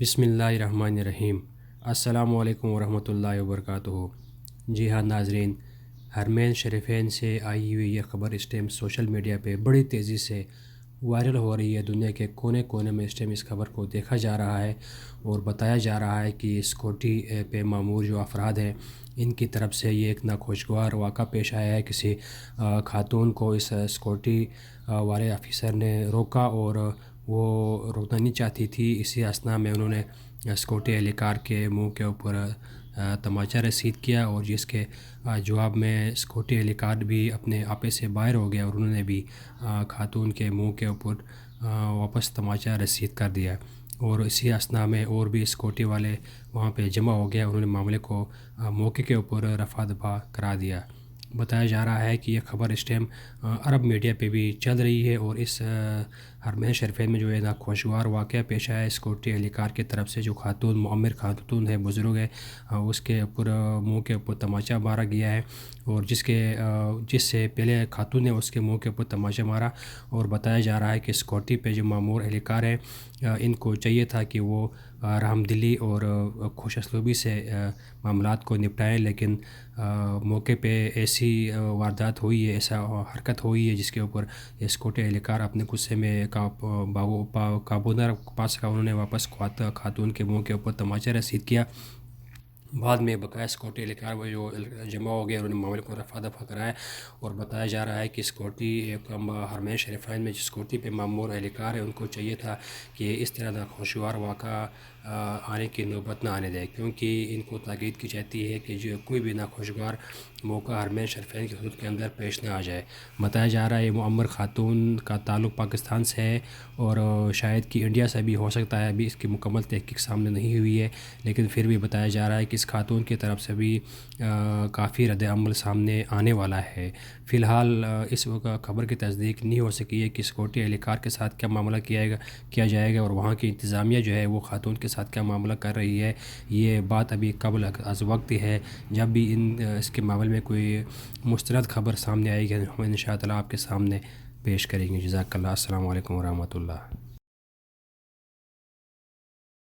بسم اللہ الرحمن الرحیم۔ السلام علیکم ورحمۃ اللہ وبرکاتہ۔ جی ہاں ناظرین، حرمین شریفین سے آئی ہوئی یہ خبر اس ٹائم سوشل میڈیا پہ بڑی تیزی سے وائرل ہو رہی ہے۔ دنیا کے کونے کونے میں اس ٹائم اس خبر کو دیکھا جا رہا ہے اور بتایا جا رہا ہے کہ سیکورٹی پہ مامور جو افراد ہیں ان کی طرف سے یہ ایک ناخوشگوار واقعہ پیش آیا ہے۔ کسی خاتون کو اس سیکورٹی والے آفیسر نے روکا اور وہ روکنا نہیں چاہتی تھی۔ اسی اثناء میں انہوں نے سیکورٹی اہلکار کے منہ کے اوپر تماچا رسید کیا اور جس کے جواب میں سیکورٹی اہلکار بھی اپنے آپے سے باہر ہو گیا اور انہوں نے بھی خاتون کے منہ کے اوپر واپس تماچا رسید کر دیا اور اسی اثناء میں اور بھی سیکورٹی والے وہاں پہ جمع ہو گیا۔ انہوں نے معاملے کو موقع کے اوپر رفع دفع کرا دیا۔ بتایا جا رہا ہے کہ یہ خبر اس ٹائم عرب میڈیا پہ بھی چل رہی ہے اور اس حرمین شریفین میں جو ہے ناخوشگوار واقعہ پیش آیا ہے سیکورٹی اہلکار کی طرف سے۔ جو خاتون معمر خاتون ہے، بزرگ ہے، اس کے اوپر منہ کے اوپر تماچا مارا گیا ہے اور جس سے پہلے خاتون نے اس کے منہ کے اوپر تماچا مارا اور بتایا جا رہا ہے کہ سیکورٹی پہ جو مامور اہلکار ہیں ان کو چاہیے تھا کہ وہ رحم دلی اور خوش اسلوبی سے معاملات کو نپٹائیں، لیکن موقع پہ ایسی واردات ہوئی ہے، ایسا حرکت ہوئی ہے جس کے اوپر یہ سیکورٹی اہلکار اپنے غصے میں قابو نہ پا سکا۔ انہوں نے واپس خاتون کے منہ کے اوپر تماچا رسید کیا۔ بعد میں بقایا سیکورٹی اہلکار وہ جو جمع ہو گئے، انہوں نے معاملے کو رفع دفع کرایا اور بتایا جا رہا ہے کہ سیکورٹی حرمین شریفین میں جو سیکورٹی پہ مامور اہلکار ہے ان کو چاہیے تھا کہ اس طرح ناخوشگوار واقعہ آنے کی نوبت نہ آنے دے، کیونکہ ان کو تاکید کی جاتی ہے کہ جو کوئی بھی ناخوشگوار موقع حرمین شریفین کی حدود کے اندر پیش نہ آ جائے۔ بتایا جا رہا ہے یہ معمر خاتون کا تعلق پاکستان سے ہے اور شاید کہ انڈیا سے بھی ہو سکتا ہے، ابھی اس کی مکمل تحقیق سامنے نہیں ہوئی ہے، لیکن پھر بھی بتایا جا رہا ہے کہ اس خاتون کی طرف سے بھی کافی رد عمل سامنے آنے والا ہے۔ فی الحال اس خبر کی تصدیق نہیں ہو سکی ہے کہ سیکورٹی اہلکار کے ساتھ کیا معاملہ کیا جائے گا اور وہاں کی انتظامیہ جو ہے وہ خاتون کے ساتھ کیا معاملہ کر رہی ہے۔ یہ بات ابھی قبل از وقت ہے۔ جب بھی اس کے معاملے میں کوئی مستند خبر سامنے آئے گی ہم انشاء اللہ آپ کے سامنے پیش کریں گے۔ جزاک اللہ۔ السلام علیکم ورحمۃ اللہ۔